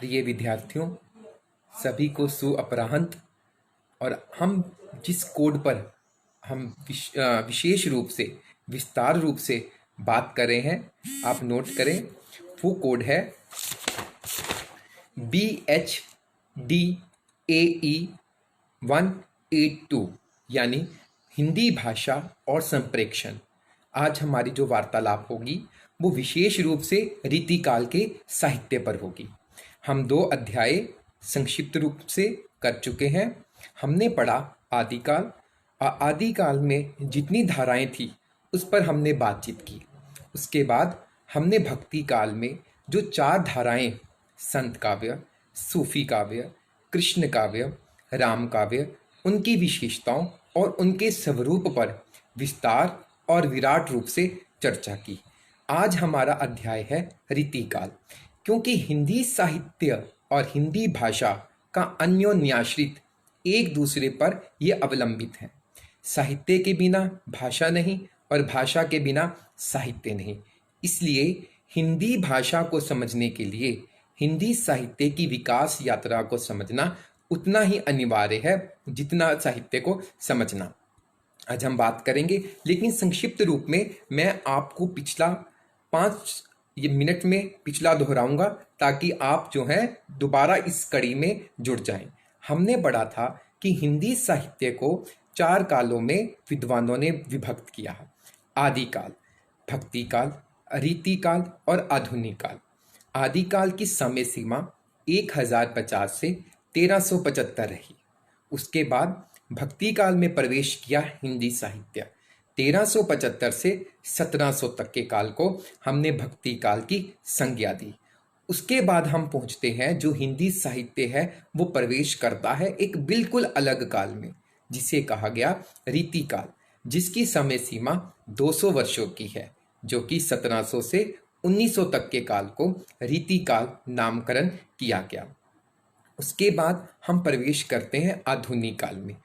प्रिय विद्यार्थियों, सभी को सुअपराह्न। और हम जिस कोड पर हम विशेष रूप से विस्तार रूप से बात कर रहे हैं, आप नोट करें। वो कोड है BHDAE 182, यानी हिंदी भाषा और संप्रेक्षण। आज हमारी जो वार्तालाप होगी वो विशेष रूप से रीतिकाल के साहित्य पर होगी। हम 2 अध्याय संक्षिप्त रूप से कर चुके हैं। हमने पढ़ा आदिकाल। आदिकाल में जितनी धाराएं थी उस पर हमने बातचीत की। उसके बाद हमने भक्ति काल में जो 4 धाराएं, संत काव्य, सूफी काव्य, कृष्ण काव्य, राम काव्य, उनकी विशेषताओं और उनके स्वरूप पर विस्तार और विराट रूप से चर्चा की। आज हमारा अध्याय है रीतिकाल, क्योंकि हिंदी साहित्य और हिंदी भाषा का अन्योन्याश्रित एक दूसरे पर ये अवलंबित है। साहित्य के बिना भाषा नहीं और भाषा के बिना साहित्य नहीं। इसलिए हिंदी भाषा को समझने के लिए हिंदी साहित्य की विकास यात्रा को समझना उतना ही अनिवार्य है जितना साहित्य को समझना। आज हम बात करेंगे, लेकिन संक्षिप्त रूप में मैं आपको पिछला 5 मिनट में पिछला दोहराऊंगा ताकि आप जो है दोबारा इस कड़ी में जुड़ जाएं। हमने पढ़ा था कि हिंदी साहित्य को 4 कालों में विद्वानों ने विभक्त किया है। आदिकाल, भक्ति काल, रीतिकाल और आधुनिक काल। आदिकाल की समय सीमा 1050 से 1375 रही। उसके बाद भक्ति काल में प्रवेश किया हिंदी साहित्य। 1375 से 1700 तक के काल को हमने भक्ति काल की संज्ञा दी। उसके बाद हम पहुंचते हैं, जो हिंदी साहित्य है वो प्रवेश करता है एक बिल्कुल अलग काल में, जिसे कहा गया रीतिकाल, जिसकी समय सीमा 200 वर्षों की है, जो कि 1700 से 1900 तक के काल को रीतिकाल नामकरण किया गया। उसके बाद हम प्रवेश करते हैं आधुनिक काल में।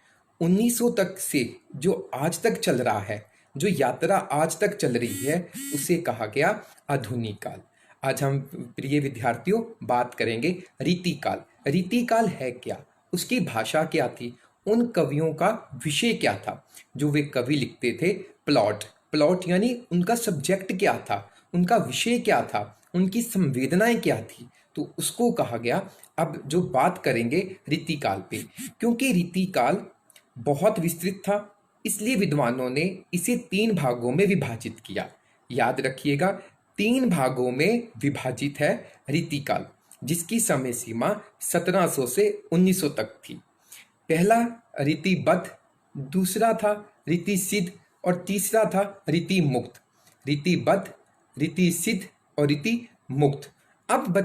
1900 तक से जो आज तक चल रहा है, जो यात्रा आज तक चल रही है, उसे कहा गया आधुनिक काल। आज हम प्रिय विद्यार्थियों बात करेंगे रीतिकाल। रीतिकाल है क्या, उसकी भाषा क्या थी, उन कवियों का विषय क्या था जो वे कवि लिखते थे। प्लॉट यानी उनका सब्जेक्ट क्या था, उनका विषय क्या था, उनकी संवेदनाएं क्या थी, तो उसको कहा गया। अब जो बात करेंगे रीतिकाल पे, क्योंकि रीतिकाल बहुत विस्तृत था, इसलिए विद्वानों ने इसे 3 भागों में विभाजित किया। याद रखिएगा, 3 भागों में विभाजित है रीतिकाल, जिसकी समय सीमा 1700 से 1900 तक थी। पहला रीतिबद्ध, दूसरा था रीति सिद्ध और तीसरा था रीति मुक्त। रीतिबद्ध, रीति सिद्ध और रीति मुक्त। अब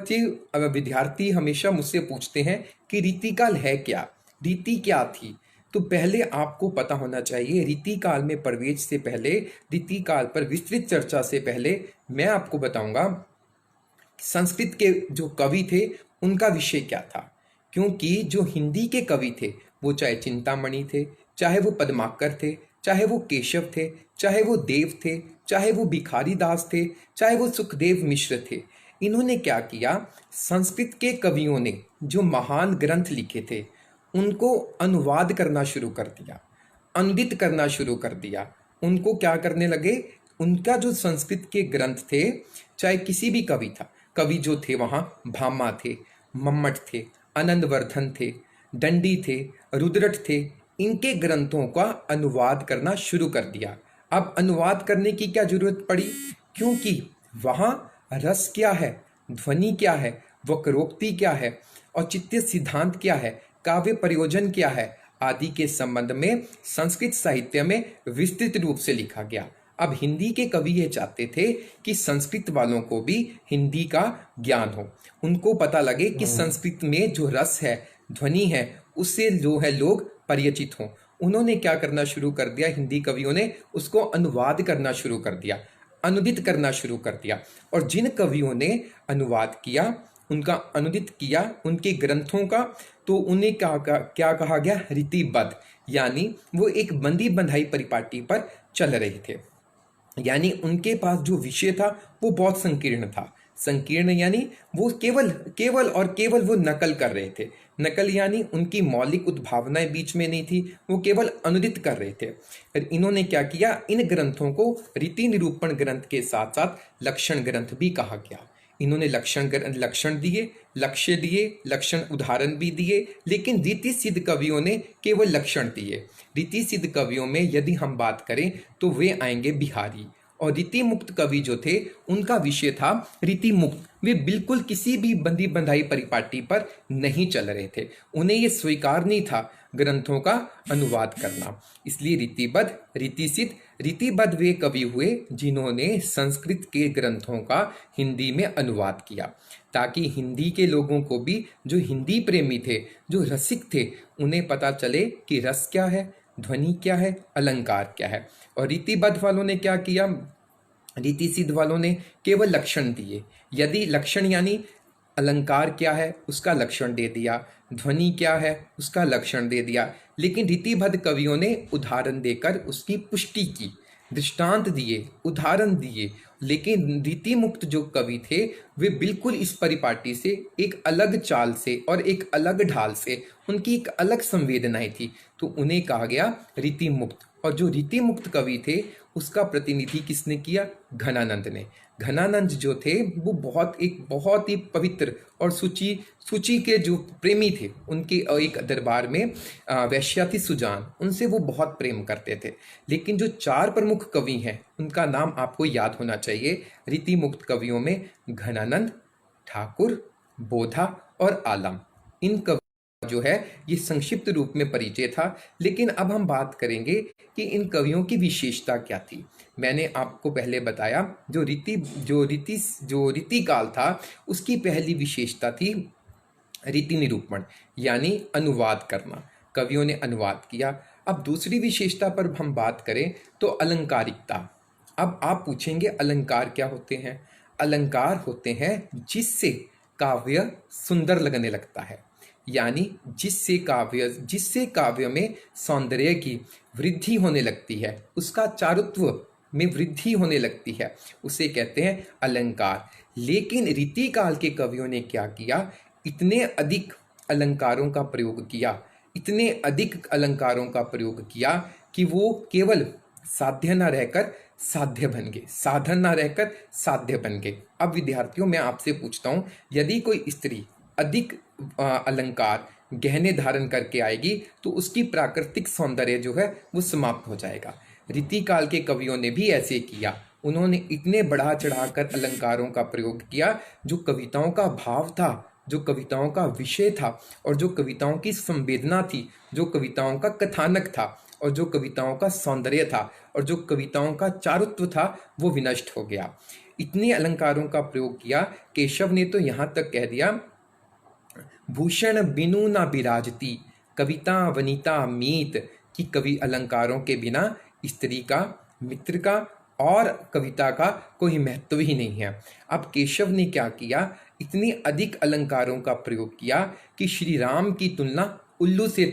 विद्यार्थी हमेशा मुझसे पूछते हैं कि रीतिकाल है क्या, रीति क्या थी। तो पहले आपको पता होना चाहिए, रीतिकाल में प्रवेश से पहले, रीतिकाल पर विस्तृत चर्चा से पहले मैं आपको बताऊंगा संस्कृत के जो कवि थे उनका विषय क्या था। क्योंकि जो हिंदी के कवि थे, वो चाहे चिंतामणि थे, चाहे वो पद्माकर थे, चाहे वो केशव थे, चाहे वो देव थे, चाहे वो भिखारी दास थे, चाहे वो सुखदेव मिश्र थे, इन्होंने क्या किया, संस्कृत के कवियों ने जो महान ग्रंथ लिखे थे उनको अनुवाद करना शुरू कर दिया, अनुदित करना शुरू कर दिया। उनको क्या करने लगे, उनका जो संस्कृत के ग्रंथ थे, चाहे किसी भी कवि था, कवि जो थे वहाँ भामा थे, मम्मट थे, आनंदवर्धन थे, दंडी थे, रुद्रट थे, इनके ग्रंथों का अनुवाद करना शुरू कर दिया। अब अनुवाद करने की क्या जरूरत पड़ी, क्योंकि वहाँ रस क्या है, ध्वनि क्या है, वक्रोक्ति क्या है, औचित्य सिद्धांत क्या है, काव्य प्रयोजन क्या है, आदि के संबंध में संस्कृत साहित्य में विस्तृत रूप से लिखा गया। अब हिंदी के कवि ये चाहते थे कि संस्कृत वालों को भी हिंदी का ज्ञान हो, उनको पता लगे कि संस्कृत में जो रस है, ध्वनि है, उससे जो है लोग परिचित हों। उन्होंने क्या करना शुरू कर दिया, हिंदी कवियों ने उसको अनुवाद करना शुरू कर दिया, अनुदित करना शुरू कर दिया। और जिन कवियों ने अनुवाद किया, उनका अनुदित किया उनके ग्रंथों का, तो उन्हें क्या कहा गया, रीतिबद्ध, यानी वो एक बंदी बंधाई परिपाटी पर चल रहे थे। यानी उनके पास जो विषय था वो बहुत संकीर्ण था, संकीर्ण यानी वो केवल केवल और केवल वो नकल कर रहे थे। नकल यानी उनकी मौलिक उद्भावनाएं बीच में नहीं थी, वो केवल अनुदित कर रहे थे। फिर इन्होंने क्या किया, इन ग्रंथों को रीति निरूपण ग्रंथ के साथ साथ लक्षण ग्रंथ भी कहा गया। इन्होंने लक्षण दिए, लक्ष्य दिए, लक्षण उदाहरण भी दिए, लेकिन रीति सिद्ध कवियों ने केवल लक्षण दिए। रीति सिद्ध कवियों में यदि हम बात करें तो वे आएंगे बिहारी, और रीति मुक्त कवि जो थे उनका विषय था रीति मुक्त। वे बिल्कुल किसी भी बंदी बंधाई परिपाटी पर नहीं चल रहे थे, उन्हें ये स्वीकार नहीं था ग्रंथों का अनुवाद करना। इसलिए रीतिबद्ध, रीतिसिद्ध, रीतिबद्ध वे कवि हुए जिन्होंने संस्कृत के ग्रंथों का हिंदी में अनुवाद किया, ताकि हिंदी के लोगों को भी, जो हिंदी प्रेमी थे, जो रसिक थे, उन्हें पता चले कि रस क्या है, ध्वनि क्या है, अलंकार क्या है। और रीतिबद्ध वालों ने क्या किया, रीति सिद्ध वालों ने केवल लक्षण दिए। यदि लक्षण यानी अलंकार क्या है उसका लक्षण दे दिया, ध्वनि क्या है उसका लक्षण दे दिया, लेकिन रीतिबद्ध कवियों ने उदाहरण देकर उसकी पुष्टि की, दृष्टांत दिए, उदाहरण दिए। लेकिन रीति मुक्त जो कवि थे वे बिल्कुल इस परिपाटी से एक अलग चाल से और एक अलग ढाल से, उनकी एक अलग संवेदनाएं थी, तो उन्हें कहा गया रीति मुक्त। और जो रीति मुक्त कवि थे उसका प्रतिनिधि किसने किया, घनानंद ने। घनानंद जो थे वो बहुत ही पवित्र और सूची के जो प्रेमी थे, उनके एक दरबार में वैश्या थी सुजान, उनसे वो बहुत प्रेम करते थे। लेकिन जो चार प्रमुख कवि हैं उनका नाम आपको याद होना चाहिए रीति मुक्त कवियों में, घनानंद, ठाकुर, बोधा और आलम। इन कवि जो है ये संक्षिप्त रूप में परिचय था। लेकिन अब हम बात करेंगे कि इन कवियों की विशेषता क्या थी। मैंने आपको पहले बताया जो रीति काल था उसकी पहली विशेषता थी रीति निरूपण, यानी अनुवाद करना। कवियों ने अनुवाद किया। अब दूसरी विशेषता पर हम बात करें तो अलंकारिकता। अब आप पूछेंगे अलंकार क्या होते हैं। अलंकार होते हैं जिससे काव्य सुंदर लगने लगता है, यानी जिससे काव्य में सौंदर्य की वृद्धि होने लगती है, उसका चारुत्व में वृद्धि होने लगती है, उसे कहते हैं अलंकार। लेकिन रीति काल के कवियों ने क्या किया, इतने अधिक अलंकारों का प्रयोग किया, इतने अधिक अलंकारों का प्रयोग किया कि वो केवल साध्य न रहकर साध्य बन गए, साधन न रहकर साध्य बन गए। अब विद्यार्थियों मैं आपसे पूछता हूँ, यदि कोई स्त्री अधिक अलंकार गहने धारण करके आएगी तो उसकी प्राकृतिक सौंदर्य जो है वो समाप्त हो जाएगा। रीति काल के कवियों ने भी ऐसे किया, उन्होंने इतने बढ़ा चढ़ाकर अलंकारों का प्रयोग किया, जो कविताओं का भाव था, जो कविताओं का विषय था, और जो कविताओं की संवेदना थी, जो कविताओं का कथानक था, और जो कविताओं का सौंदर्य था, और जो कविताओं का चारुत्व था, वो विनष्ट हो गया। इतने अलंकारों का प्रयोग किया, केशव ने तो यहाँ तक कह दिया, भूषण बिनु ना बिराजती कविता वनिता मीत, कि कवि अलंकारों के बिना स्त्री का, मित्र का और कविता का कोई महत्व ही नहीं है। अब केशव ने क्या किया, इतनी अधिक अलंकारों का प्रयोग किया कि श्री राम की तुलना उल्लू से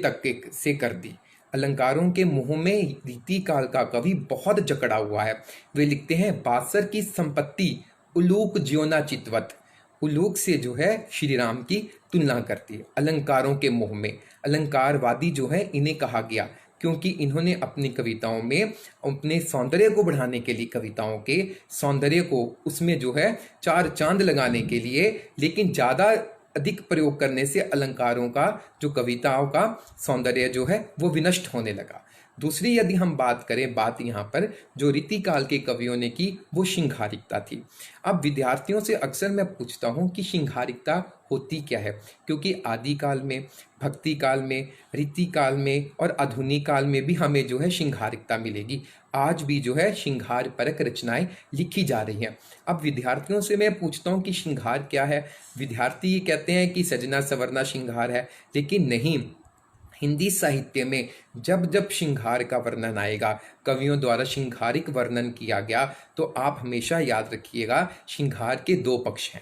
कर दी। अलंकारों के मुंह में रीति काल का कवि बहुत जकड़ा हुआ है। वे लिखते हैं, बासर की संपत्ति उलूक ज्योना चितवत, उलूक से जो है श्री राम की तुलना करती है अलंकारों के मुंह में। अलंकारवादी जो है इन्हें कहा गया, क्योंकि इन्होंने अपनी कविताओं में अपने सौंदर्य को बढ़ाने के लिए, कविताओं के सौंदर्य को उसमें जो है चार चांद लगाने के लिए, लेकिन ज़्यादा अधिक प्रयोग करने से अलंकारों का, जो कविताओं का सौंदर्य जो है वो विनष्ट होने लगा। दूसरी यदि हम बात करें, बात यहाँ पर जो रीति काल के कवियों ने की वो श्रृंगारिकता थी। अब विद्यार्थियों से अक्सर मैं पूछता हूँ कि श्रृंगारिकता होती क्या है, क्योंकि आदि काल में, भक्ति काल में, रीति काल में और आधुनिक काल में भी हमें जो है श्रृंगारिकता मिलेगी। आज भी जो है श्रृंगार परक रचनाएं लिखी जा रही हैं। अब विद्यार्थियों से मैं पूछता हूँ कि श्रृंगार क्या है। विद्यार्थी ये कहते हैं कि सजना संवरना श्रृंगार है, लेकिन नहीं। हिंदी साहित्य में जब जब श्रृंगार का वर्णन आएगा, कवियों द्वारा श्रृंगारिक वर्णन किया गया, तो आप हमेशा याद रखिएगा श्रृंगार के दो पक्ष हैं।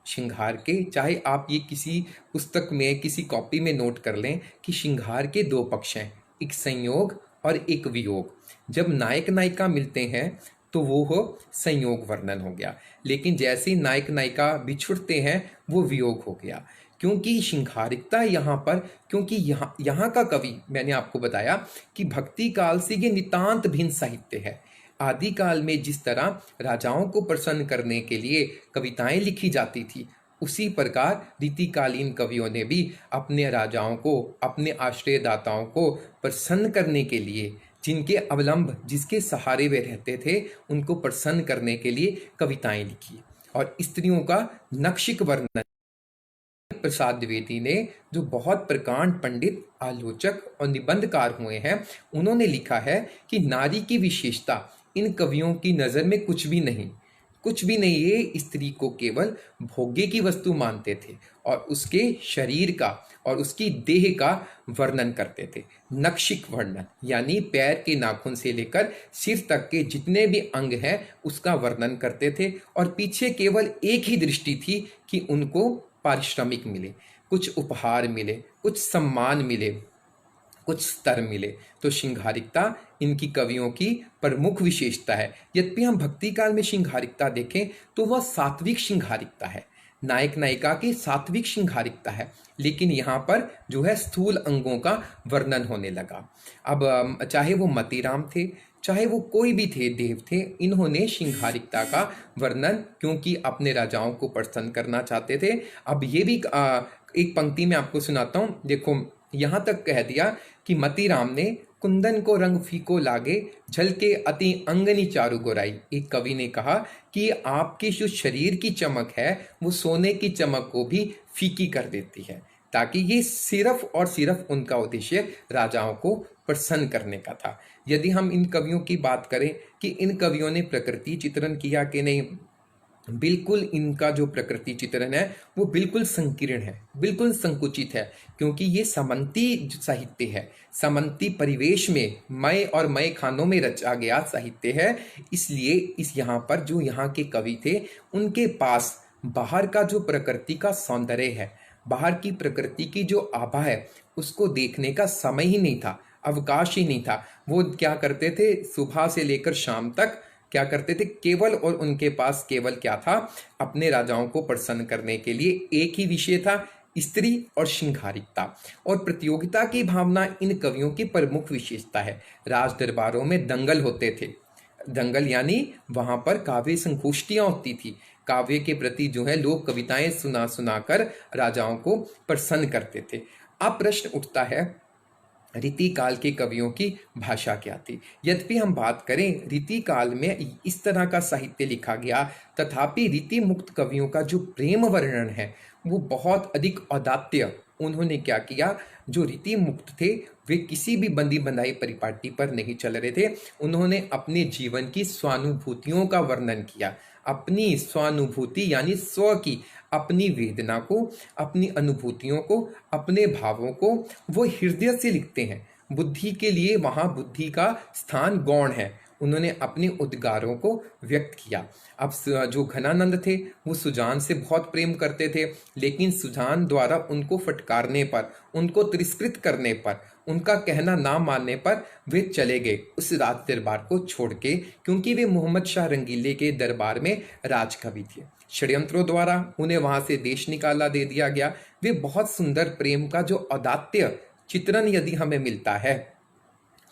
श्रृंगार के, चाहे आप ये किसी पुस्तक में, किसी कॉपी में नोट कर लें कि श्रृंगार के दो पक्ष हैं, एक संयोग और एक वियोग। जब नायक नायिका मिलते हैं तो वो हो संयोग वर्णन हो गया। लेकिन जैसे ही नायक नायिका बिछुड़ते हैं वो वियोग हो गया। क्योंकि श्रृंगारिकता यहाँ पर, क्योंकि यहाँ का कवि, मैंने आपको बताया कि भक्ति काल से ये नितांत भिन्न साहित्य है। आदिकाल में जिस तरह राजाओं को प्रसन्न करने के लिए कविताएं लिखी जाती थी, उसी प्रकार रीतिकालीन कवियों ने भी अपने राजाओं को, अपने आश्रयदाताओं को प्रसन्न करने के लिए, जिनके अवलंब, जिसके सहारे वे रहते थे, उनको प्रसन्न करने के लिए कविताएं लिखी। और स्त्रियों का नक्षिक वर्णन प्रसाद द्विवेदी ने, जो बहुत प्रकांड पंडित, आलोचक और निबंधकार हुए हैं, उन्होंने लिखा है कि नारी की विशेषता इन कवियों की नज़र में कुछ भी नहीं, कुछ भी नहीं। ये स्त्री को केवल भोग्य की वस्तु मानते थे और उसके शरीर का और उसकी देह का वर्णन करते थे। नक्षिक वर्णन यानी पैर के नाखून से लेकर सिर तक के जितने भी अंग हैं उसका वर्णन करते थे। और पीछे केवल एक ही दृष्टि थी कि उनको पारिश्रमिक मिले, कुछ उपहार मिले, कुछ सम्मान मिले, कुछ स्तर मिले। तो श्रृंगारिकता इनकी कवियों की प्रमुख विशेषता है। यद्यपि हम भक्ति काल में श्रृंगारिकता देखें तो वह सात्विक श्रृंगारिकता है, नायक नायिका की सात्विक श्रृंगारिकता है। लेकिन यहाँ पर जो है स्थूल अंगों का वर्णन होने लगा। अब चाहे वो मतीराम थे, चाहे वो कोई भी थे, देव थे, इन्होंने श्रृंगारिकता का वर्णन, क्योंकि अपने राजाओं को प्रसन्न करना चाहते थे। अब ये भी एक पंक्ति में आपको सुनाता हूँ। देखो, यहाँ तक कह दिया कि मतीराम ने कुंदन को रंग फीको लागे, झलके अति अंगनी चारु गोराई। एक कवि ने कहा कि आपकी जो शरीर की चमक है वो सोने की चमक को भी फीकी कर देती है, ताकि ये सिर्फ और सिर्फ उनका उद्देश्य राजाओं को प्रसन्न करने का था। यदि हम इन कवियों की बात करें कि इन कवियों ने प्रकृति चित्रण किया कि नहीं, बिल्कुल इनका जो प्रकृति चित्रण है वो बिल्कुल संकीर्ण है, बिल्कुल संकुचित है, क्योंकि ये सामंती साहित्य है, सामंती परिवेश में मय और मय खानों में रचा गया साहित्य है। इसलिए इस यहाँ पर जो यहाँ के कवि थे, उनके पास बाहर का जो प्रकृति का सौंदर्य है, बाहर की प्रकृति की जो आभा है, उसको देखने का समय ही नहीं था, अवकाश ही नहीं था। वो क्या करते थे, सुबह से लेकर शाम तक क्या करते थे, केवल, और उनके पास केवल क्या था, अपने राजाओं को प्रसन्न करने के लिए एक ही विषय था, स्त्री और श्रृंगारिकता। और प्रतियोगिता की भावना इन कवियों की प्रमुख विशेषता है। राज दरबारों में दंगल होते थे, दंगल यानी वहां पर काव्य संगोष्ठियां होती थी। काव्य के प्रति जो है लोग कविताएं सुना सुनाकर राजाओं को प्रसन्न करते थे। अब प्रश्न उठता है, रीति काल के कवियों की भाषा क्या थी। यद्यपि हम बात करें रीति काल में इस तरह का साहित्य लिखा गया, तथापि रीति मुक्त कवियों का जो प्रेम वर्णन है वो बहुत अधिक औदात्य। उन्होंने क्या किया, जो रीति मुक्त थे वे किसी भी बंदी बंधाई परिपाटी पर नहीं चल रहे थे। उन्होंने अपने जीवन की स्वानुभूतियों का वर्णन किया, अपनी स्वानुभूति यानी स्व की, अपनी वेदना को, अपनी अनुभूतियों को, अपने भावों को वो हृदय से लिखते हैं। बुद्धि के लिए वहाँ बुद्धि का स्थान गौण है। उन्होंने अपने उद्गारों को व्यक्त किया। अब जो घनानंद थे वो सुजान से बहुत प्रेम करते थे, लेकिन सुजान द्वारा उनको फटकारने पर, उनको तिरस्कृत करने पर, उनका कहना ना मानने पर वे चले गए उस राज दरबार को छोड़ के, क्योंकि वे मोहम्मद शाह रंगीले के दरबार में राजकवि थे। षड्यंत्रों द्वारा उन्हें वहां से देश निकाला दे दिया गया। वे बहुत सुंदर प्रेम का जो औदात्य चित्रण यदि हमें मिलता है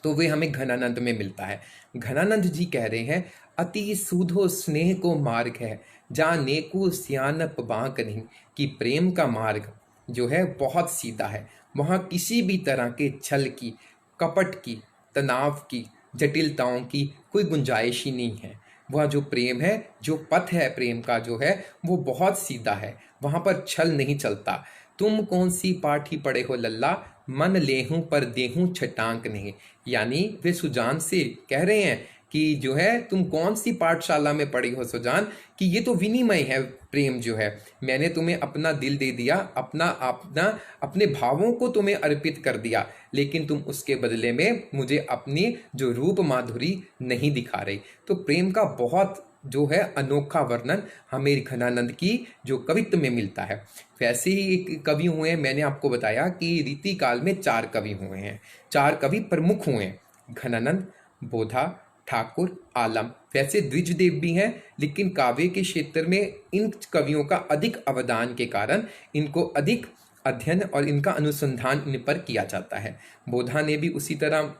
तो वे हमें घनानंद में मिलता है। घनानंद जी कह रहे हैं, अति सूधो स्नेह को मार्ग है, जाने को सियानप बांक नहीं। कि प्रेम का मार्ग जो है बहुत सीधा है, वहाँ किसी भी तरह के छल की, कपट की, तनाव की, जटिलताओं की कोई गुंजाइश ही नहीं है। वह जो प्रेम है, जो पथ है प्रेम का जो है वो बहुत सीधा है, वहाँ पर छल नहीं चलता। तुम कौन सी पाठी पड़े हो लल्ला, मन लेहूं पर देहूं छटांक नहीं। यानी वे सुजान से कह रहे हैं कि जो है तुम कौन सी पाठशाला में पढ़ी हो सुजान, कि ये तो विनिमय है प्रेम जो है। मैंने तुम्हें अपना दिल दे दिया, अपना अपना अपने भावों को तुम्हें अर्पित कर दिया, लेकिन तुम उसके बदले में मुझे अपनी जो रूप माधुरी नहीं दिखा रही। तो प्रेम का बहुत जो है अनोखा वर्णन हमें घनानंद की जो कवित्व में मिलता है। वैसे ही एक कवि हुए हैं, मैंने आपको बताया कि रीति काल में 4 कवि हुए हैं, 4 कवि प्रमुख हुए हैं, घनानंद, बोधा, ठाकुर, आलम वैसे द्विजदेव भी हैं, लेकिन काव्य के क्षेत्र में इन कवियों का अधिक अवदान के कारण इनको अधिक अध्ययन और इनका अनुसंधान इन पर किया जाता है। बोधा ने भी उसी तरह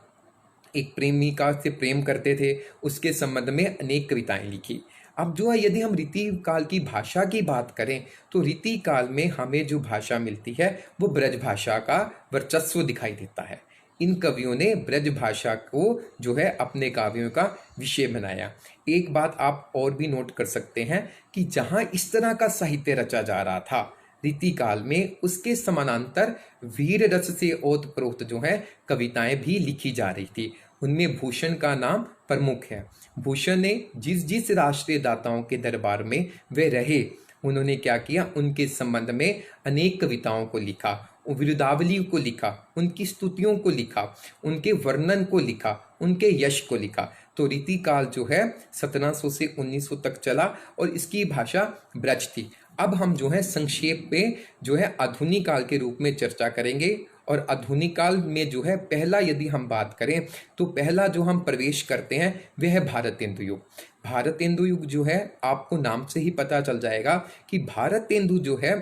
एक प्रेमिका से प्रेम करते थे, उसके संबंध में अनेक कविताएं लिखी। अब जो है, यदि हम रीति काल की भाषा की बात करें तो रीति काल में हमें जो भाषा मिलती है वो ब्रज भाषा का वर्चस्व दिखाई देता है। इन कवियों ने ब्रज भाषा को जो है अपने काव्यों का विषय बनाया। एक बात आप और भी नोट कर सकते हैं कि जहाँ इस तरह का साहित्य रचा जा रहा था रीति काल में, उसके समानांतर वीर रस से ओतप्रोत जो है कविताएं भी लिखी जा रही थी। उनमें भूषण का नाम प्रमुख है। भूषण ने जिस जिस राष्ट्रीय दाताओं के दरबार में वे रहे, उन्होंने क्या किया, उनके संबंध में अनेक कविताओं को लिखा, विरुदावली को लिखा, उनकी स्तुतियों को लिखा, उनके वर्णन को लिखा, उनके यश को लिखा। तो रीति काल जो है 1700 से 1900 तक चला और इसकी भाषा ब्रज थी। अब हम जो है संक्षेप में जो है आधुनिक काल के रूप में चर्चा करेंगे। और आधुनिक काल में जो है पहला यदि हम बात करें तो पहला जो हम प्रवेश करते हैं वह है भारतेंदु युग। भारतेंदु युग जो है, आपको नाम से ही पता चल जाएगा कि भारतेंदु जो है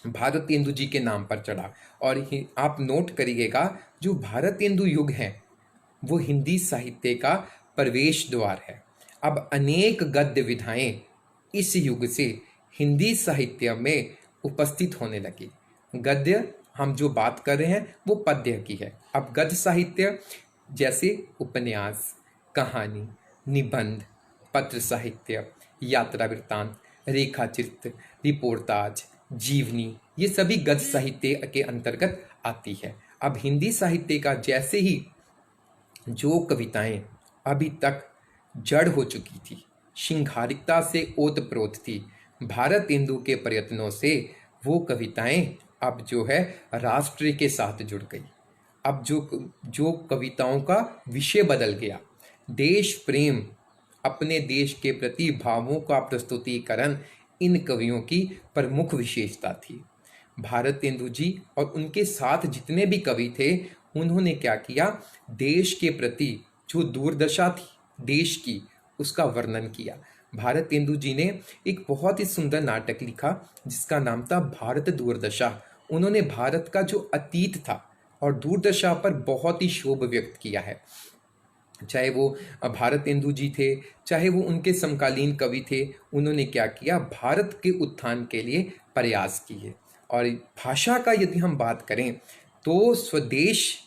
भारतेंदु जी के नाम पर चढ़ा। और आप नोट करिएगा, जो भारतेंदु युग है वो हिंदी साहित्य का प्रवेश द्वार है। अब अनेक गद्य विधाएं इस युग से हिंदी साहित्य में उपस्थित होने लगी। गद्य हम जो बात कर रहे हैं वो पद्य की है। अब गद्य साहित्य जैसे उपन्यास, कहानी, निबंध, पत्र साहित्य, यात्रा वृत्तांत, रेखा चित्र, रिपोर्टाज, जीवनी, ये सभी गद्य साहित्य के अंतर्गत आती है। अब हिंदी साहित्य का जैसे ही जो कविताएं अभी तक जड़ हो चुकी थी, श्रृंगारिकता से ओतप्रोत थी, भारतेंदु के प्रयत्नों से वो कविताएं अब जो है राष्ट्र के साथ जुड़ गई। अब जो कविताओं का विषय बदल गया। देश प्रेम, अपने देश के प्रति भावों का प्रस्तुतिकरण इन कवियों की प्रमुख विशेषता थी। भारतेंदु जी और उनके साथ जितने भी कवि थे, उन्होंने क्या किया, देश के प्रति जो दुर्दशा थी देश की, उसका वर्णन किया। भारतेंदु जी ने एक बहुत ही सुंदर नाटक लिखा जिसका नाम था भारत दुर्दशा। उन्होंने भारत का जो अतीत था और दुर्दशा पर बहुत ही क्षोभ व्यक्त किया है। चाहे वो भारतेंदु जी थे, चाहे वो उनके समकालीन कवि थे, उन्होंने क्या किया, भारत के उत्थान के लिए प्रयास किए। और भाषा का यदि हम बात करें तो स्वदेशी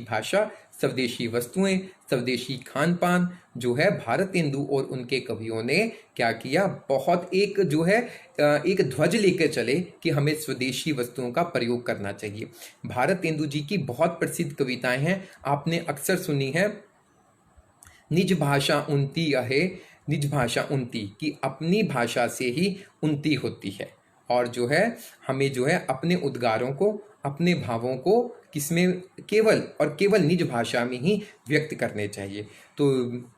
भाषा, स्वदेशी वस्तुएं, स्वदेशी खान पान जो है, भारतेंदु और उनके कवियों ने क्या किया, बहुत एक जो है एक ध्वज लेकर चले कि हमें स्वदेशी वस्तुओं का प्रयोग करना चाहिए। भारतेंदु जी की बहुत प्रसिद्ध कविताएं हैं, आपने अक्सर सुनी है, निज भाषा उन्नति है, निज भाषा उन्नति, कि अपनी भाषा से ही उन्नति होती है। और जो है हमें जो है अपने उद्गारों को, अपने भावों को किसमें, केवल और केवल निज भाषा में ही व्यक्त करने चाहिए। तो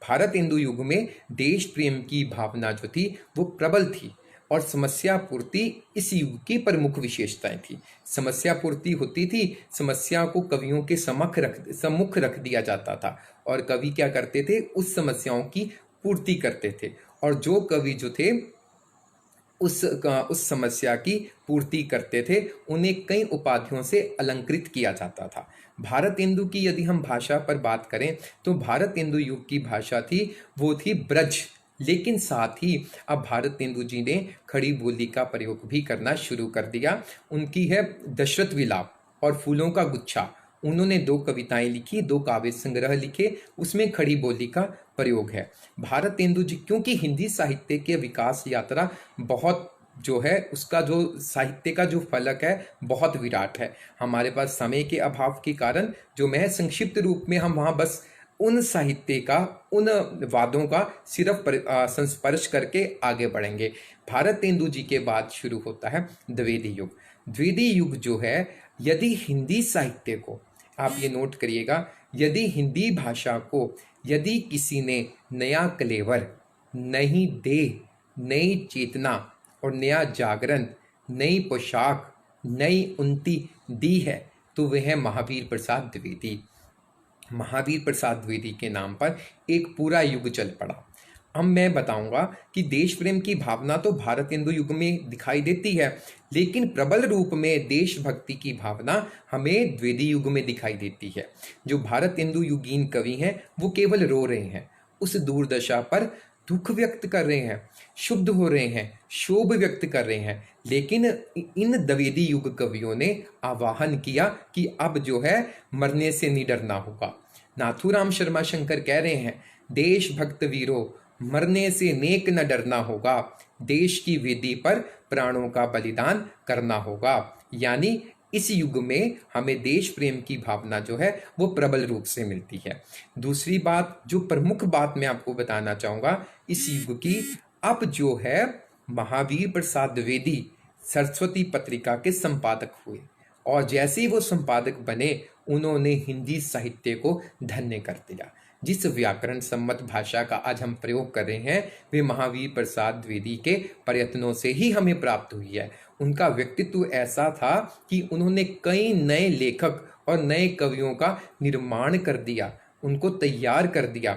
भारतेंदु युग में देश प्रेम की भावना जो थी वो प्रबल थी और समस्या पूर्ति इस युग की प्रमुख विशेषताएं थी। समस्या पूर्ति होती थी, समस्या को कवियों के सम्मुख रख दिया जाता था और कवि क्या करते थे, उस समस्याओं की पूर्ति करते थे। और जो कवि जो थे उस समस्या की पूर्ति करते थे, उन्हें कई उपाधियों से अलंकृत किया जाता था। भारतेंदु की यदि हम भाषा पर बात करें तो भारतेंदु युग की भाषा थी वो थी ब्रज, लेकिन साथ ही अब भारतेंदु जी ने खड़ी बोली का प्रयोग भी करना शुरू कर दिया। उनकी है दशरथ विलाप और फूलों का गुच्छा। उन्होंने 2 कविताएं लिखी, 2 काव्य संग्रह लिखे, उसमें खड़ी बोली का प्रयोग है। भारतेंदु जी, क्योंकि हिंदी साहित्य के विकास यात्रा बहुत जो है, उसका जो साहित्य का जो फलक है बहुत विराट है। हमारे पास समय के अभाव के कारण जो मैं संक्षिप्त रूप में हम वहाँ बस उन साहित्य का, उन वादों का सिर्फ संस्पर्श करके आगे बढ़ेंगे। भारतेंदु जी के बाद शुरू होता है द्विवेदी युग। द्विवेदी युग जो है, यदि हिंदी साहित्य को, आप ये नोट करिएगा, यदि हिंदी भाषा को यदि किसी ने नया कलेवर, नई देह, नई चेतना और नया जागरण, नई पोशाक, नई उन्नति दी है तो वह है महावीर प्रसाद द्विवेदी। महावीर प्रसाद द्विवेदी के नाम पर एक पूरा युग चल पड़ा। अब मैं बताऊंगा कि देश प्रेम की भावना तो भारत हिंदू युग में दिखाई देती है, लेकिन प्रबल रूप में देशभक्ति की भावना हमें द्विवेदी युग में दिखाई देती है। जो भारत हिंदू युगीन कवि हैं वो केवल रो रहे हैं, उस दुर्दशा पर दुख व्यक्त कर रहे हैं, शुद्ध हो रहे हैं, शोभ व्यक्त कर रहे हैं। लेकिन इन द्विवेदी युग कवियों ने आह्वान किया कि अब जो है मरने से नहीं डरना होगा। नाथूराम शर्मा शंकर कह रहे हैं, देशभक्त वीरों मरने से नेक न डरना होगा, देश की वेदी पर प्राणों का बलिदान करना होगा। यानी इस युग में हमें देश प्रेम की भावना जो है वो प्रबल रूप से मिलती है। दूसरी बात, जो प्रमुख बात मैं आपको बताना चाहूंगा इस युग की, अब जो है महावीर प्रसाद द्विवेदी सरस्वती पत्रिका के संपादक हुए, और जैसे ही वो संपादक बने उन्होंने हिंदी साहित्य को धन्य कर दिया। जिस व्याकरण सम्मत भाषा का आज हम प्रयोग कर रहे हैं वे महावीर प्रसाद द्विवेदी के प्रयत्नों से ही हमें प्राप्त हुई है। उनका व्यक्तित्व ऐसा था कि उन्होंने कई नए लेखक और नए कवियों का निर्माण कर दिया, उनको तैयार कर दिया।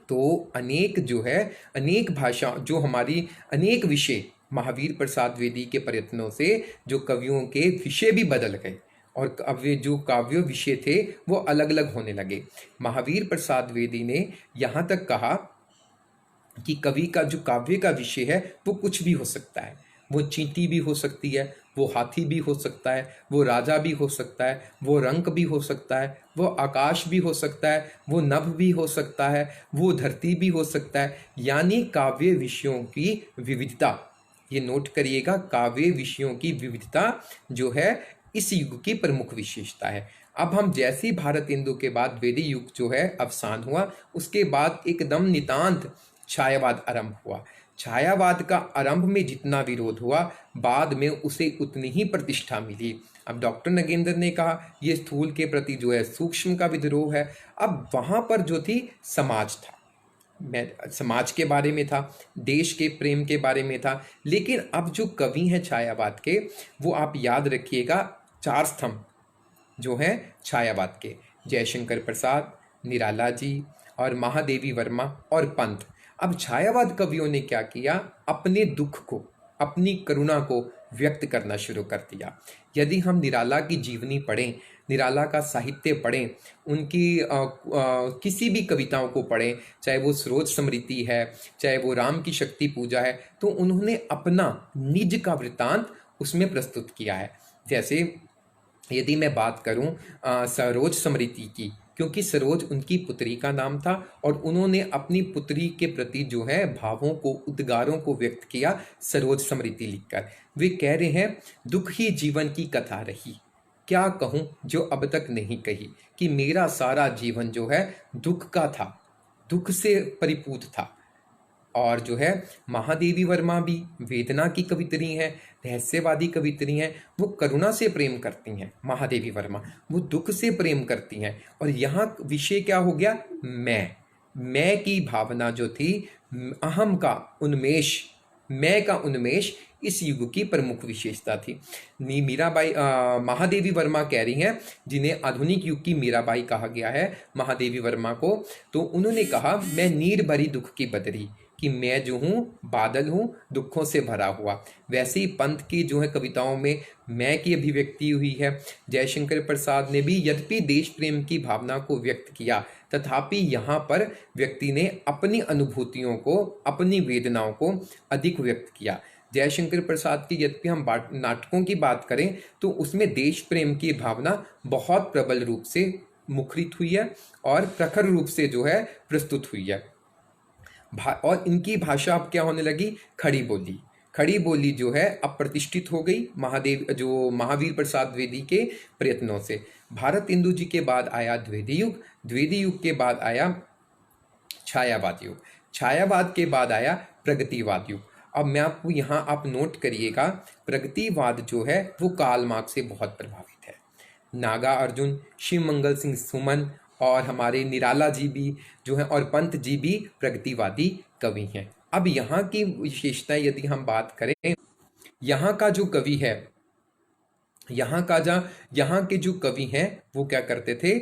तो अनेक जो है अनेक भाषा जो हमारी अनेक विषय महावीर प्रसाद द्विवेदी के प्रयत्नों से जो कवियों के विषय भी बदल गए, और अब वे जो काव्य विषय थे वो अलग अलग होने लगे। महावीर प्रसाद द्विवेदी ने यहाँ तक कहा कि कवि का जो काव्य का विषय है वो कुछ भी हो सकता है। वो चींटी भी हो सकती है, वो हाथी भी हो सकता है, वो राजा भी हो सकता है, वो रंक भी हो सकता है, वो आकाश भी हो सकता है, वो नभ भी हो सकता है, वो धरती भी हो सकता है। यानी काव्य विषयों की विविधता, ये नोट करिएगा, काव्य विषयों की विविधता जो है इस युग की प्रमुख विशेषता है। अब हम जैसे ही भारत हिंदू के बाद द्विवेदी युग जो है अवसान हुआ, उसके बाद एकदम नितांत छायावाद आरंभ हुआ। छायावाद का आरंभ में जितना विरोध हुआ, बाद में उसे उतनी ही प्रतिष्ठा मिली। अब डॉक्टर नगेंद्र ने कहा यह स्थूल के प्रति जो है सूक्ष्म का विद्रोह है। अब वहां पर जो थी समाज था, मैं समाज के बारे में था, देश के प्रेम के बारे में था। लेकिन अब जो कवि हैं छायावाद के, वो आप याद रखिएगा, चार स्तंभ जो हैं छायावाद के, जयशंकर प्रसाद, निराला जी और महादेवी वर्मा और पंत। अब छायावाद कवियों ने क्या किया, अपने दुख को, अपनी करुणा को व्यक्त करना शुरू कर दिया। यदि हम निराला की जीवनी पढ़ें, निराला का साहित्य पढ़ें, उनकी किसी भी कविताओं को पढ़ें, चाहे वो सरोज स्मृति है, चाहे वो राम की शक्ति पूजा है, तो उन्होंने अपना निज का वृत्तांत उसमें प्रस्तुत किया है। जैसे यदि मैं बात करूं सरोज स्मृति की, क्योंकि सरोज उनकी पुत्री का नाम था और उन्होंने अपनी पुत्री के प्रति जो है भावों को, उद्गारों को व्यक्त किया सरोज स्मृति लिखकर। वे कह रहे हैं, दुख ही जीवन की कथा रही, क्या कहूं जो अब तक नहीं कही, कि मेरा सारा जीवन जो है दुख का था, दुख से परिपूत था। और जो है महादेवी वर्मा भी वेदना की कवित्री हैं, रहस्यवादी कवित्री हैं, वो करुणा से प्रेम करती हैं। महादेवी वर्मा वो दुख से प्रेम करती हैं। और यहाँ विषय क्या हो गया, मैं की भावना जो थी, अहम का उन्मेष, मैं का उन्मेष इस युग की प्रमुख विशेषता थी। मीराबाई महादेवी वर्मा कह रही हैं, जिन्हें आधुनिक युग की मीराबाई कहा गया है महादेवी वर्मा को, तो उन्होंने कहा, मैं नीर भरी दुख की बदरी, कि मैं जो हूँ बादल हूँ दुखों से भरा हुआ। वैसे ही पंत की जो है कविताओं में मैं की अभिव्यक्ति हुई है। जयशंकर प्रसाद ने भी यद्यपि देश प्रेम की भावना को व्यक्त किया, तथापि यहाँ पर व्यक्ति ने अपनी अनुभूतियों को, अपनी वेदनाओं को अधिक व्यक्त किया। जयशंकर प्रसाद की यद्यपि हम नाटकों की बात करें तो उसमें देश प्रेम की भावना बहुत प्रबल रूप से मुखरित हुई है और प्रखर रूप से जो है प्रस्तुत हुई है। और इनकी भाषा अब क्या होने लगी, खड़ी बोली। खड़ी बोली जो है अब प्रतिष्ठित हो गई महावीर प्रसाद द्विवेदी के प्रयत्नों से। भारत हिंदू जी के बाद आया द्विवेदी युग, द्विवेदी युग के बाद आया छायावाद युग, छायावाद के बाद आया प्रगतिवाद युग। अब मैं आपको यहाँ आप नोट करिएगा, प्रगतिवाद जो है वो कार्ल मार्क्स से बहुत प्रभावित है। नागा अर्जुन, शिव मंगल सिंह सुमन और हमारे निराला जी भी जो हैं और पंत जी भी प्रगतिवादी कवि हैं। अब यहाँ की विशेषताएं यदि हम बात करें, यहाँ का जो कवि है यहाँ के जो कवि हैं वो क्या करते थे,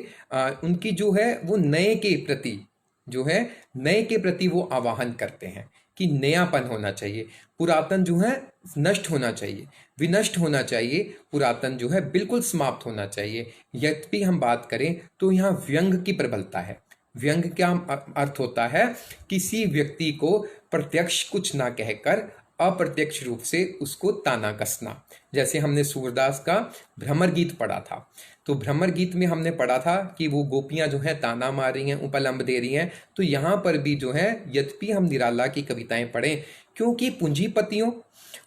उनकी जो है वो नए के प्रति जो है नए के प्रति वो आवाहन करते हैं कि नयापन होना चाहिए, पुरातन जो है नष्ट होना चाहिए, विनष्ट होना चाहिए, पुरातन जो है बिल्कुल समाप्त होना चाहिए। यद्यपि हम बात करें तो यहाँ व्यंग की प्रबलता है। व्यंग क्या अर्थ होता है, किसी व्यक्ति को प्रत्यक्ष कुछ ना कहकर अप्रत्यक्ष रूप से उसको ताना कसना। जैसे हमने सूरदास का भ्रमर गीत पढ़ा था, तो भ्रमर गीत में हमने पढ़ा था कि वो गोपियां जो हैं ताना मार रही हैं, उपलम्ब दे रही हैं। तो यहाँ पर भी जो है, यद्यपि हम निराला की कविताएं पढ़ें, क्योंकि पूंजीपतियों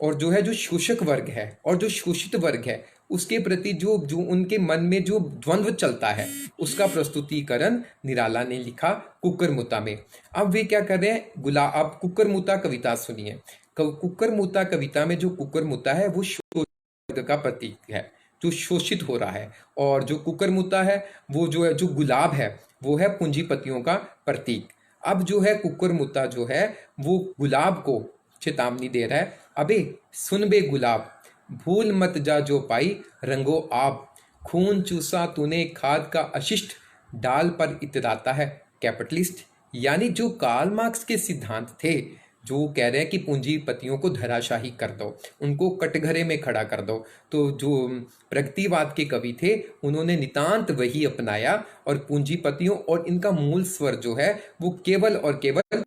और जो है जो शोषक वर्ग है और जो शोषित वर्ग है उसके प्रति जो जो उनके मन में जो द्वंद्व चलता है, उसका प्रस्तुतिकरण निराला ने लिखा कुक्करमुता में। अब वे क्या कर रहे हैं, अब कुक्करमुता कविता सुनिए। कुक्करमुता कविता में जो कुक्करमुता है वो शोषक का प्रतीक है, जो शोषित हो रहा है, और जो कुक्करमुता है वो जो है, जो गुलाब है वो है पूंजीपतियों का प्रतीक। अब जो है कुक्करमुता जो है वो गुलाब को चेतावनी दे रहा है, अबे सुन बे गुलाब, भूल मत जा जो पाई रंगो आप, खून चूसा तूने खाद का अशिष्ट, डाल पर इतराता है कैपिटलिस्ट। यानी जो कार्ल मार्क्स के सिद्धांत थे, जो कह रहे हैं कि पूंजीपतियों को धराशाही कर दो, उनको कटघरे में खड़ा कर दो, तो जो प्रगतिवाद के कवि थे उन्होंने नितांत वही अपनाया, और पूंजीपतियों और इनका मूल स्वर जो है वो केवल और केवल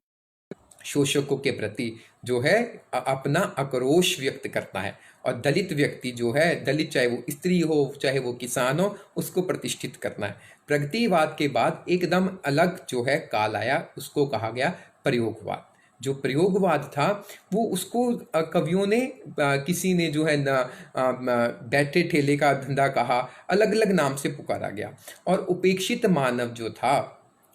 शोषकों के प्रति जो है अपना आक्रोश व्यक्त करता है। और दलित व्यक्ति जो है, दलित चाहे वो स्त्री हो चाहे वो किसान हो, उसको प्रतिष्ठित करना है। प्रगतिवाद के बाद एकदम अलग जो है काल आया, उसको कहा गया प्रयोगवाद। जो प्रयोगवाद था वो उसको कवियों ने किसी ने जो है बैठे ठेले का धंधा कहा, अलग अलग नाम से पुकारा गया। और उपेक्षित मानव जो था,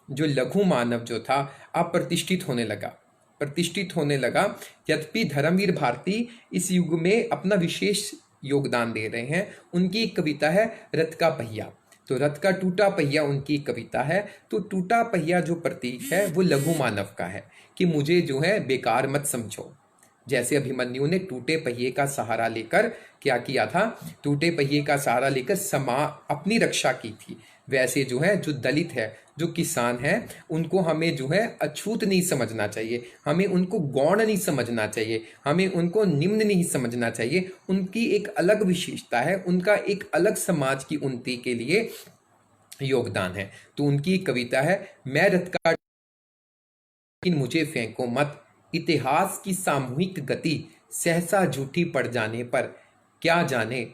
जो लघु मानव जो था, अप्रतिष्ठित होने लगा, प्रतिष्ठित होने लगा। यद्यपि धर्मवीर भारती इस युग में अपना विशेष योगदान दे रहे हैं। उनकी एक कविता है रथ का पहिया, तो रथ का टूटा पहिया उनकी कविता है। तो टूटा पहिया जो प्रतीक है वो लघु मानव का है, कि मुझे जो है बेकार मत समझो। जैसे अभिमन्यु ने टूटे पहिए का सहारा लेकर क्या किया था, टूटे पहिए का सहारा लेकर अपनी रक्षा की थी, वैसे जो है जो दलित है, जो किसान है, उनको हमें जो है अछूत नहीं समझना चाहिए, हमें उनको गौण नहीं समझना चाहिए, हमें उनको निम्न नहीं समझना चाहिए। उनकी एक अलग विशेषता है, उनका एक अलग समाज की उन्नति के लिए योगदान है। तो उनकी कविता है, मैं रथ का लेकिन मुझे फेंको मत, इतिहास की सामूहिक गति सहसा झूठी पड़ जाने पर, क्या जाने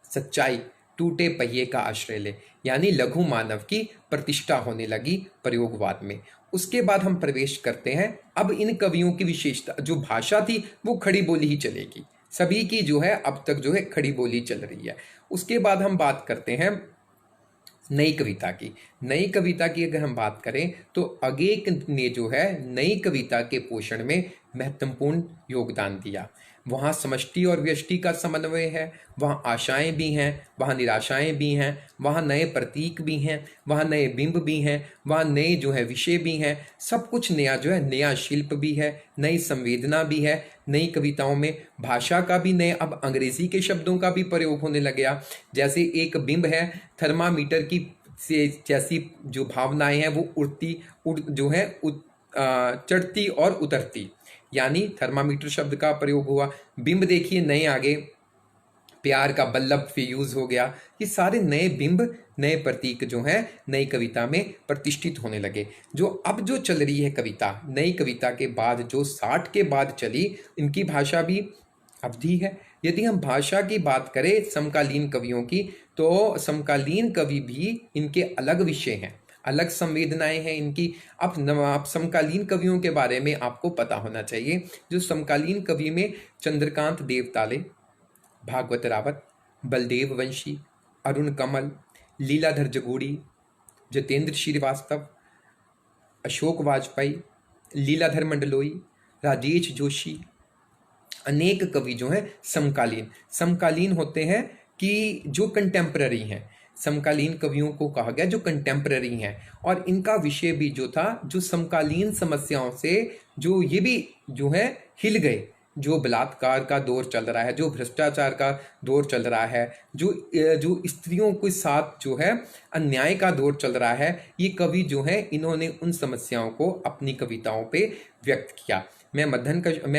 सच्चाई टूटे पहिए का आश्रय ले। यानी लघु मानव की प्रतिष्ठा होने लगी प्रयोगवाद में। उसके बाद हम प्रवेश करते हैं, अब इन कवियों की विशेषता, जो भाषा थी वो खड़ी बोली ही चलेगी, सभी की जो है अब तक जो है खड़ी बोली चल रही है। उसके बाद हम बात करते हैं नई कविता की। नई कविता की अगर हम बात करें तो अगेक ने जो है नई कविता के पोषण में महत्वपूर्ण योगदान दिया। वहाँ समष्टि और व्यष्टि का समन्वय है, वहाँ आशाएं भी हैं, वहाँ निराशाएं भी हैं, वहाँ नए प्रतीक भी हैं, वहाँ नए बिंब भी हैं, वहाँ नए जो है विषय भी हैं, सब कुछ नया जो है, नया शिल्प भी है, नई संवेदना भी है। नई कविताओं में भाषा का भी नए, अब अंग्रेजी के शब्दों का भी प्रयोग होने लग गया। जैसे एक बिंब है, थर्मामीटर की से जैसी जो भावनाएं हैं वो जो है चढ़ती और उतरती, यानी थर्मामीटर शब्द का प्रयोग हुआ। बिंब देखिए नए आगे, प्यार का बल्लभ फ्यूज हो गया। ये सारे नए बिंब, नए प्रतीक जो हैं नई कविता में प्रतिष्ठित होने लगे। जो अब जो चल रही है कविता, नई कविता के बाद जो 60 के बाद चली, इनकी भाषा भी अवधि है। यदि हम भाषा की बात करें समकालीन कवियों की, तो समकालीन कवि भी इनके अलग विषय हैं, अलग संवेदनाएं हैं इनकी। आप समकालीन कवियों के बारे में आपको पता होना चाहिए। जो समकालीन कवि में चंद्रकांत देवताले, भागवत रावत, बलदेव वंशी, अरुण कमल, लीलाधर जगूड़ी, जितेंद्र श्रीवास्तव, अशोक वाजपेयी, लीलाधर मंडलोई, राजेश जोशी, अनेक कवि जो हैं समकालीन होते हैं कि जो कंटेम्पररी हैं। समकालीन कवियों को कहा गया जो कंटेम्पररी हैं, और इनका विषय भी जो था, जो समकालीन समस्याओं से जो ये भी जो है हिल गए, जो बलात्कार का दौर चल रहा है, जो भ्रष्टाचार का दौर चल रहा है, जो स्त्रियों के साथ जो है अन्याय का दौर चल रहा है, ये कवि जो है इन्होंने उन समस्याओं को अपनी कविताओं पे व्यक्त किया। मैं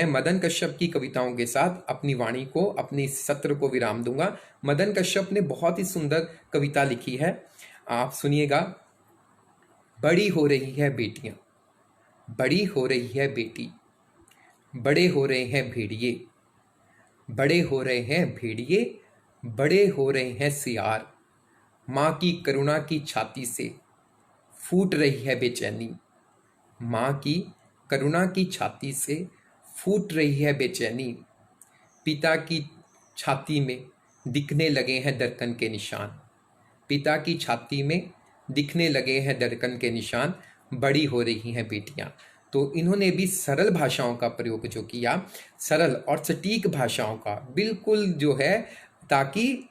मदन कश्यप की कविताओं के साथ अपनी वाणी को, अपनी सत्र को विराम दूंगा। मदन कश्यप ने बहुत ही सुंदर कविता लिखी है, आप सुनिएगा। बड़ी हो रही है बेटियां, बड़ी हो रही है बेटी, बड़े हो रहे हैं भेड़िए, बड़े हो रहे हैं भेड़िए, बड़े हो रहे हैं सियार। माँ की करुणा की छाती से फूट रही है बेचैनी, माँ की करुणा की छाती से फूट रही है बेचैनी। पिता की छाती में दिखने लगे हैं दरकन के निशान, पिता की छाती में दिखने लगे हैं दरकन के निशान, बड़ी हो रही हैं बेटियां। तो इन्होंने भी सरल भाषाओं का प्रयोग जो किया, सरल और सटीक भाषाओं का, बिल्कुल जो है, ताकि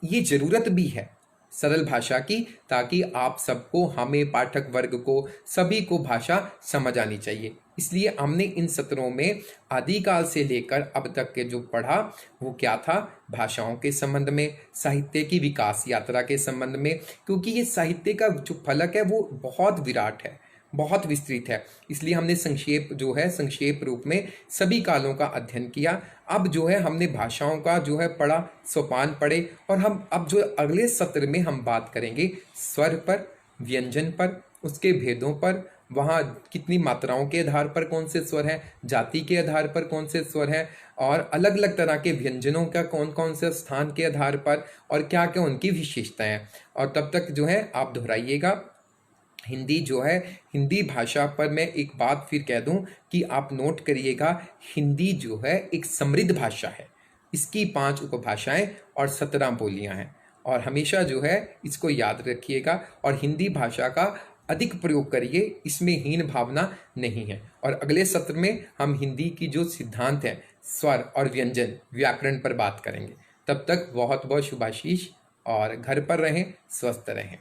ये जरूरत भी है सरल भाषा की, ताकि आप सबको, हमें पाठक वर्ग को, सभी को भाषा समझ आनी चाहिए। इसलिए हमने इन सत्रों में आदिकाल से लेकर अब तक के जो पढ़ा वो क्या था, भाषाओं के संबंध में, साहित्य की विकास यात्रा के संबंध में, क्योंकि ये साहित्य का जो फलक है वो बहुत विराट है, बहुत विस्तृत है। इसलिए हमने संक्षेप रूप में सभी कालों का अध्ययन किया। अब जो है हमने भाषाओं का जो है पढ़ा, सोपान पढ़े, और हम अब जो अगले सत्र में हम बात करेंगे स्वर पर, व्यंजन पर, उसके भेदों पर, वहाँ कितनी मात्राओं के आधार पर कौन से स्वर हैं, जाति के आधार पर कौन से स्वर हैं, और अलग अलग तरह के व्यंजनों का कौन कौन से स्थान के आधार पर, और क्या क्या उनकी विशेषताएं हैं। और तब तक जो है आप दोहराइएगा। हिंदी जो है, हिंदी भाषा पर मैं एक बात फिर कह दूं कि आप नोट करिएगा, हिंदी जो है एक समृद्ध भाषा है। इसकी 5 उपभाषाएं और 17 बोलियां हैं, और हमेशा जो है इसको याद रखिएगा और हिंदी भाषा का अधिक प्रयोग करिए, इसमें हीन भावना नहीं है। और अगले सत्र में हम हिंदी की जो सिद्धांत हैं, स्वर और व्यंजन, व्याकरण पर बात करेंगे। तब तक बहुत बहुत शुभाशीष, और घर पर रहें, स्वस्थ रहें।